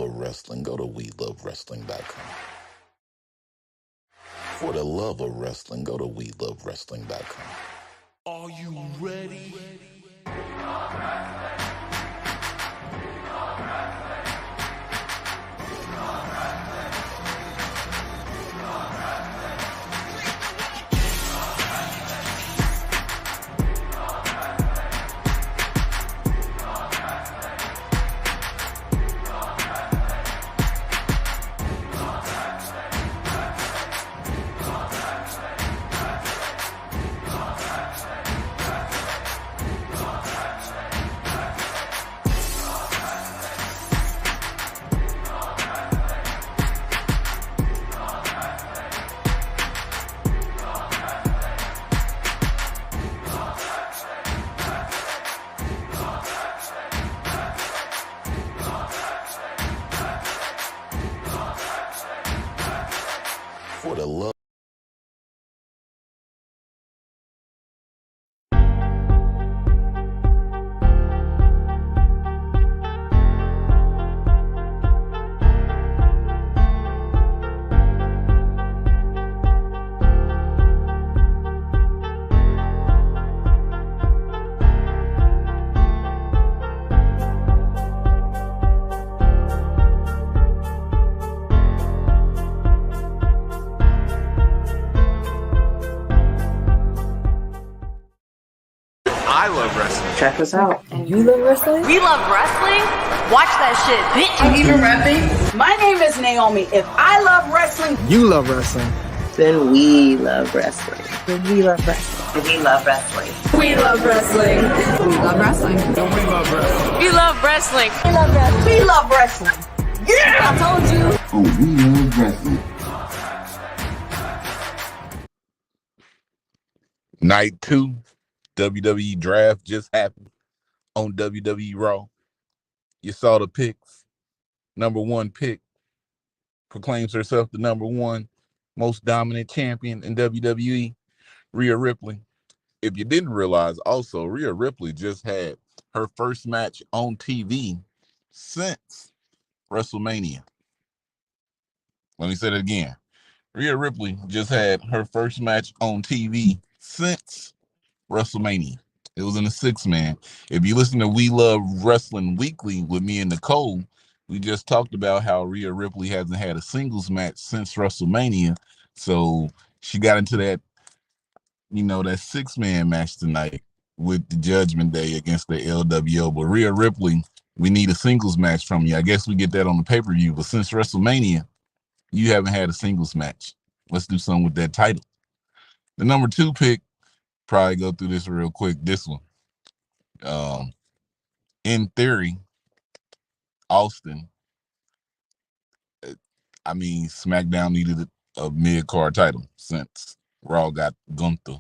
of wrestling, go to WeLoveWrestling.com. For the love of wrestling, go to WeLoveWrestling.com. Are you ready? For the love. I love wrestling. Check us out. And you love wrestling? We love wrestling? Watch that shit, bitch. I'm even repping. My name is Naomi. If I love wrestling, You love wrestling. then we love wrestling. Then we love wrestling. We love wrestling. We love wrestling. We love wrestling. We love wrestling. We love wrestling. We love wrestling. We love wrestling. I told you. Oh, we love wrestling. Night 2, WWE Draft just happened on WWE Raw. You saw the picks. Number 1 pick proclaims herself the number 1 most dominant champion in WWE, Rhea Ripley. If you didn't realize, also, Rhea Ripley just had her first match on TV since WrestleMania. Let me say that again. Rhea Ripley just had her first match on TV since WrestleMania. It was in a 6-man. If you listen to We Love Wrestling Weekly with me and Nicole, we just talked about how Rhea Ripley hasn't had a singles match since WrestleMania. So she got into that, that 6-man match tonight with the Judgment Day against the LWO. But Rhea Ripley, we need a singles match from you. I guess we get that on the pay-per-view. But since WrestleMania, you haven't had a singles match. Let's do something with that title. The number 2 pick, probably go through this real quick. This one. In theory, Austin, SmackDown needed a mid-card title since Raw got Gunther,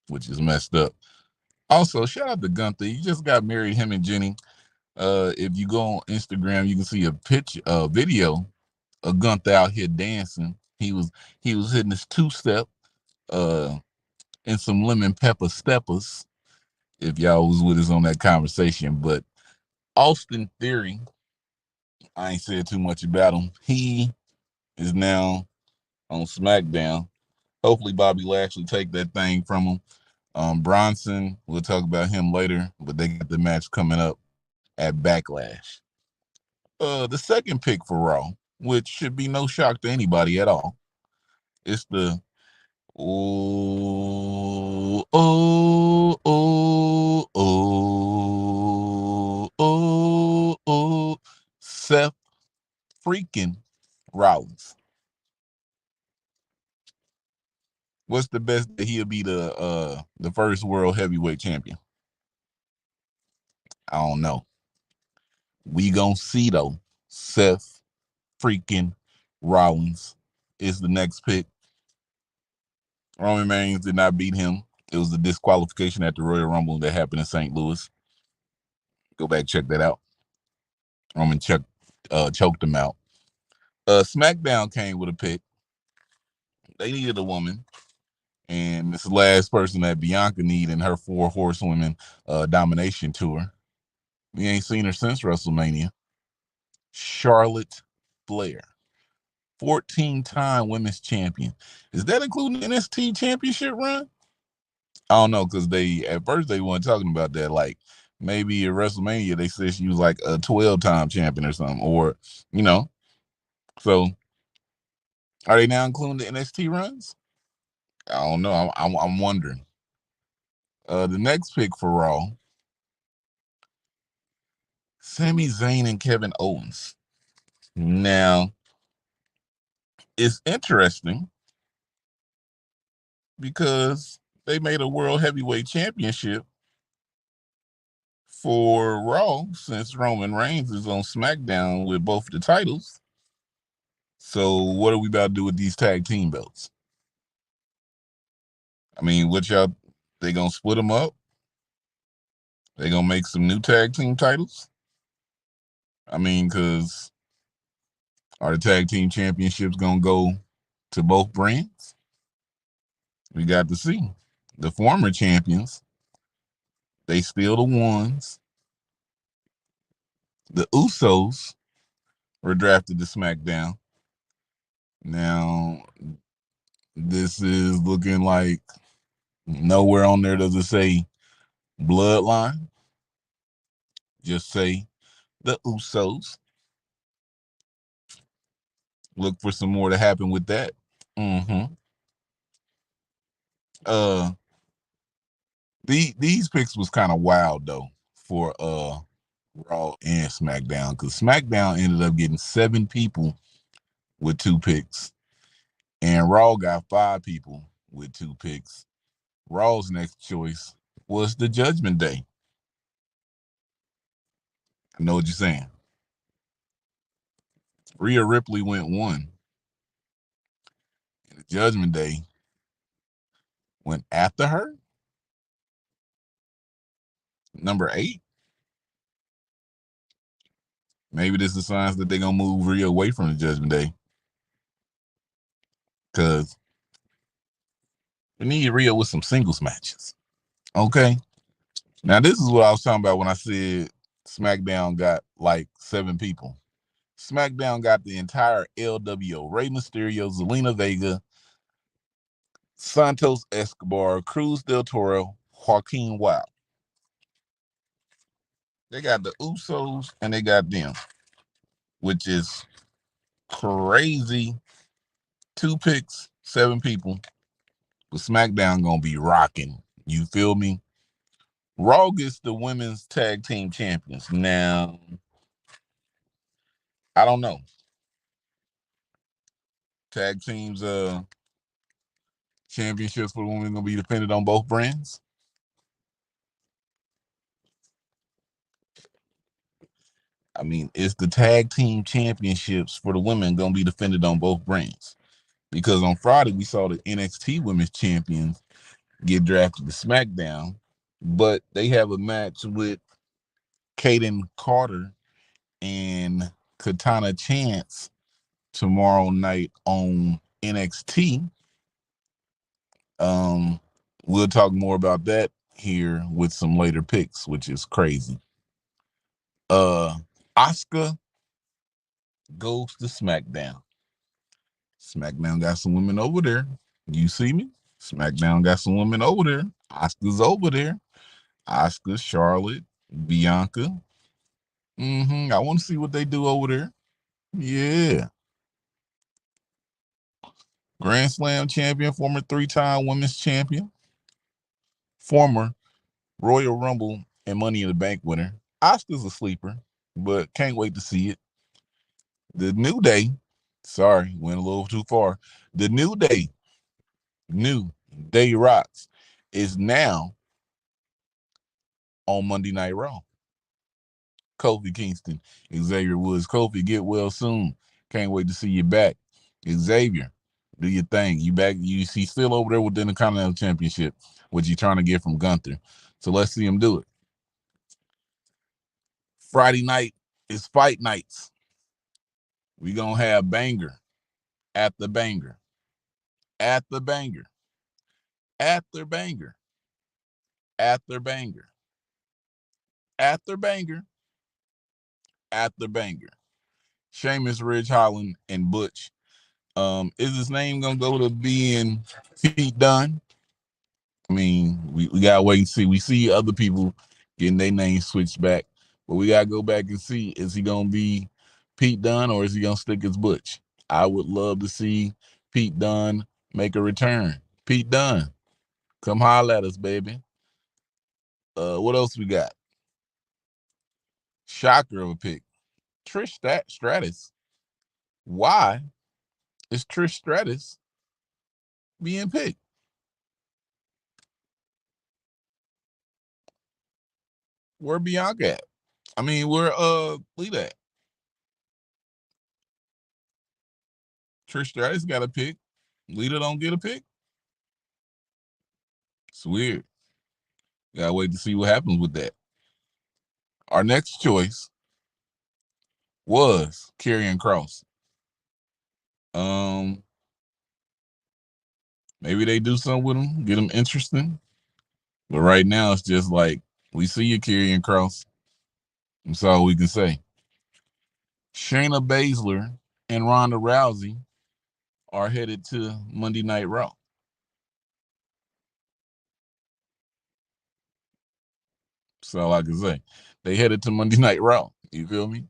which is messed up. Also, shout out to Gunther. He just got married, him and Jenny. If you go on Instagram, you can see a video of Gunther out here dancing. He was hitting his 2-step and some lemon pepper steppers, if y'all was with us on that conversation. But Austin Theory, I ain't said too much about him. He is now on SmackDown. Hopefully Bobby Lashley take that thing from him. Bronson, we'll talk about him later, but they got the match coming up at Backlash. The second pick for Raw, which should be no shock to anybody at all, it's the Seth freaking Rollins. What's the best that he'll be the first world heavyweight champion? I don't know. We gonna see though. Seth freaking Rollins is the next pick. Roman Reigns did not beat him. It was the disqualification at the Royal Rumble that happened in St. Louis. Go back, check that out. Roman choked him out. SmackDown came with a pick. They needed a woman. And this is the last person that Bianca needed in her 4 horsewomen domination tour. We ain't seen her since WrestleMania. Charlotte Flair, 14-time women's champion. Is that including the NXT championship run? I don't know, because at first they weren't talking about that. Like maybe at WrestleMania they said she was like a 12-time champion or something, or you know. So are they now including the NXT runs? I don't know. I'm wondering. The next pick for Raw, Sami Zayn and Kevin Owens. Now it's interesting because they made a World Heavyweight Championship for Raw since Roman Reigns is on SmackDown with both the titles. So what are we about to do with these tag team belts? I mean, what y'all? They gonna split them up? They gonna make some new tag team titles? I mean, because are the tag team championships gonna go to both brands? We got to see. The former champions, they still the ones. The Usos were drafted to SmackDown. Now, this is looking like nowhere on there does it say Bloodline. Just say the Usos. Look for some more to happen with that. Mm-hmm. Uh, these picks was kind of wild though for Raw and SmackDown, because SmackDown ended up getting 7 people with 2 picks, and Raw got 5 people with 2 picks. Raw's next choice was the Judgment Day. I know what you're saying. Rhea Ripley went 1. And the Judgment Day went after her. Number 8. Maybe this is signs that they're gonna move Rhea away from the Judgment Day, because we need Rhea with some singles matches. Okay. Now this is what I was talking about when I said SmackDown got like 7 people. SmackDown got the entire LWO: Rey Mysterio, Zelina Vega, Santos Escobar, Cruz del Toro, Joaquin Wild. They got the Usos and they got them, which is crazy. 2 picks, 7 people. But SmackDown gonna be rocking. You feel me? Raw gets the women's tag team champions. Now, I don't know. Tag teams championships for the women gonna be dependent on both brands. I mean, it's the tag team championships for the women gonna be defended on both brands. Because on Friday we saw the NXT women's champions get drafted to SmackDown, but they have a match with Kaden Carter and Katana Chance tomorrow night on NXT. We'll talk more about that here with some later picks, which is crazy. Asuka goes to SmackDown. SmackDown got some women over there. You see me? SmackDown got some women over there. Asuka's over there. Asuka, Charlotte, Bianca. I want to see what they do over there. Yeah. Grand Slam champion, former 3-time women's champion, former Royal Rumble and Money in the Bank winner. Asuka's a sleeper, but can't wait to see it. The New Day, sorry, went a little too far. The New Day Rocks, is now on Monday Night Raw. Kofi Kingston, Xavier Woods. Kofi, get well soon. Can't wait to see you back. Xavier, do your thing. You back? You see, still over there within the Continental Championship, what you trying to get from Gunther. So let's see him do it. Friday night is fight nights. We gonna have banger after banger, after banger, after banger, after banger, after banger, after banger. Sheamus, Ridge Holland, and Butch. Is his name gonna go to being Pete Dunne? I mean, we gotta wait and see. We see other people getting their names switched back, but we gotta go back and see, is he gonna be Pete Dunne or is he gonna stick as Butch? I would love to see Pete Dunne make a return. Pete Dunne, come holler at us, baby. What else we got? Shocker of a pick. Trish Stratus. Why is Trish Stratus being picked? Where Bianca at? I mean, where Lita at? Trish Stratus got a pick. Lita don't get a pick. It's weird. Gotta wait to see what happens with that. Our next choice was Karrion Cross. Um, Maybe they do something with him, get him interesting. But right now, it's just like, we see you, Karrion Cross. That's all we can say. Shayna Baszler and Ronda Rousey are headed to Monday Night Raw. That's all I can say. They headed to Monday Night Raw. You feel me?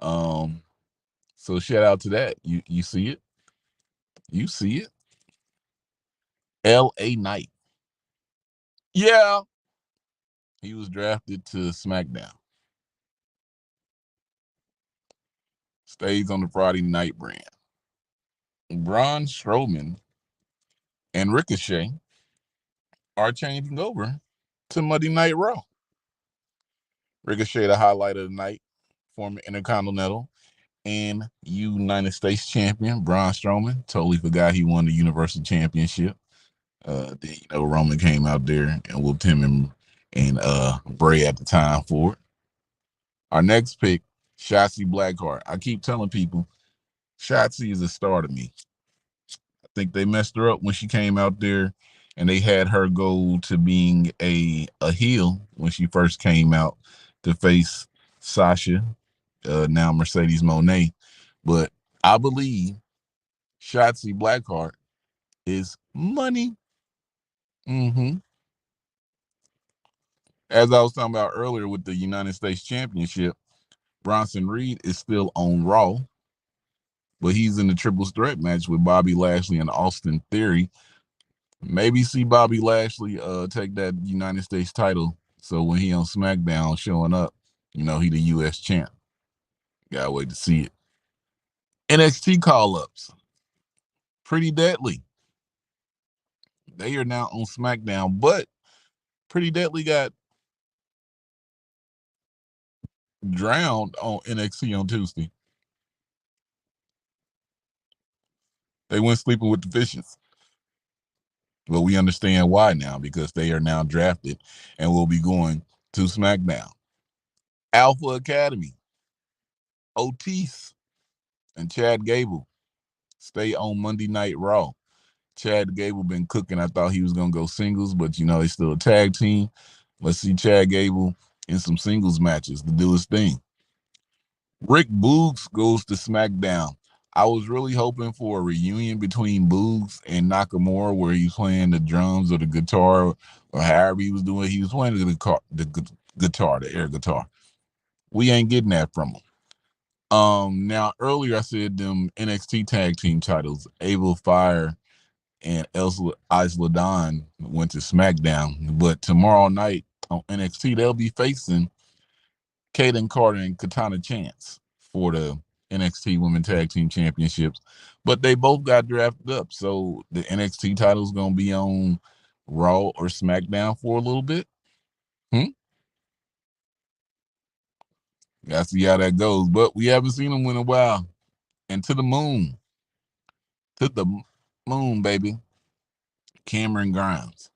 Um, so shout out to that. You see it? You see it? L.A. Knight. Yeah. He was drafted to SmackDown. Stays on the Friday Night brand. Braun Strowman and Ricochet are changing over to Monday Night Raw. Ricochet, the highlight of the night, former Intercontinental and United States champion. Braun Strowman, totally forgot he won the Universal Championship. Then Roman came out there and whooped him and Bray at the time for it. Our next pick, Shotzi Blackheart. I keep telling people, Shotzi is a star to me. I think they messed her up when she came out there and they had her go to being a heel when she first came out to face Sasha, now Mercedes Moné. But I believe Shotzi Blackheart is money. As I was talking about earlier with the United States Championship, Bronson Reed is still on Raw, but he's in the triple threat match with Bobby Lashley and Austin Theory. Maybe see Bobby Lashley take that United States title. So when he on SmackDown showing up, he the U.S. champ. Gotta wait to see it. NXT call-ups. Pretty Deadly. They are now on SmackDown, but Pretty Deadly got drowned on NXT on Tuesday. They went sleeping with the fishes. But we understand why now, because they are now drafted and will be going to SmackDown. Alpha Academy. Otis and Chad Gable stay on Monday Night Raw. Chad Gable been cooking. I thought he was going to go singles, but they still a tag team. Let's see Chad Gable in some singles matches to do his thing. Rick Boogs goes to SmackDown. I was really hoping for a reunion between Boogs and Nakamura where he's playing the drums or the guitar or however he was doing. He was playing the air guitar. We ain't getting that from him. Now earlier I said them NXT tag team titles, Abel Fire and Isla Dawn went to SmackDown, but tomorrow night on NXT they'll be facing Kaden Carter and Katana Chance for the NXT Women Tag Team Championships, but they both got drafted up, so the NXT title is gonna be on Raw or SmackDown for a little bit. Gotta see how that goes, but we haven't seen them in a while. And to the moon, baby. Cameron Grimes.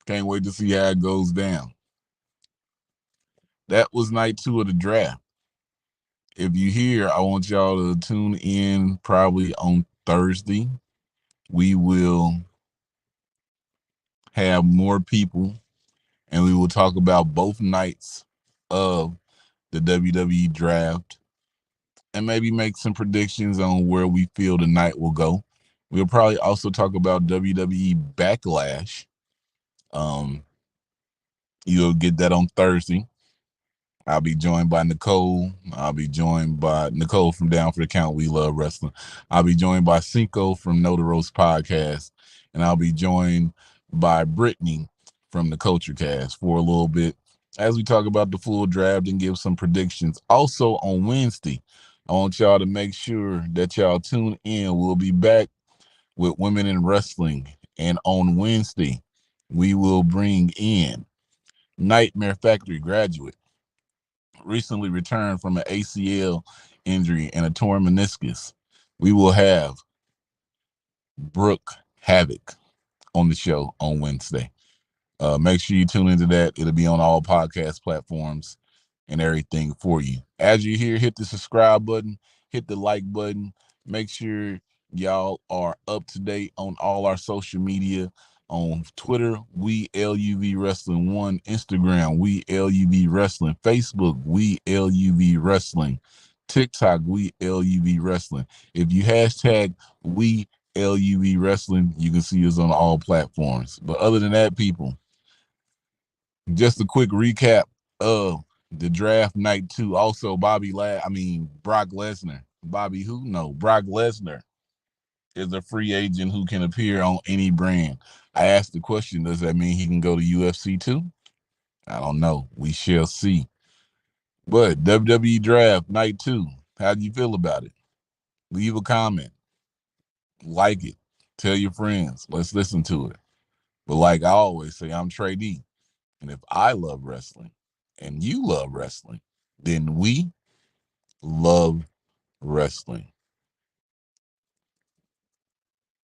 Can't wait to see how it goes down. That was night 2 of the draft. If you hear, I want y'all to tune in probably on Thursday. We will have more people and we will talk about both nights of the WWE draft and maybe make some predictions on where we feel the night will go. We'll probably also talk about WWE Backlash. You'll get that on Thursday. I'll be joined by Nicole. I'll be joined by Nicole from Down for the Count. We Love Wrestling. I'll be joined by Cinco from Know the Roast Podcast. And I'll be joined by Brittany from the Culture Cast for a little bit as we talk about the full draft and give some predictions. Also on Wednesday, I want y'all to make sure that y'all tune in. We'll be back with Women in Wrestling. And on Wednesday, we will bring in Nightmare Factory graduate, recently returned from an ACL injury and a torn meniscus. We will have Brooke Havoc on the show on Wednesday. Make sure you tune into that. It'll be on all podcast platforms and everything for you. As you're here, hit the subscribe button, hit the like button. Make sure y'all are up to date on all our social media. On Twitter, we LUV Wrestling 1. Instagram, we LUV Wrestling. Facebook, we LUV Wrestling. TikTok, we LUV Wrestling. If you hashtag we LUV Wrestling, you can see us on all platforms. But other than that, people, just a quick recap of the draft night 2. Also, Brock Lesnar. Bobby who? No, Brock Lesnar is a free agent who can appear on any brand. I asked the question, does that mean he can go to UFC too? I don't know. We shall see. But WWE Draft Night 2, how do you feel about it? Leave a comment. Like it. Tell your friends. Let's listen to it. But like I always say, I'm Trey D. And if I love wrestling and you love wrestling, then we love wrestling.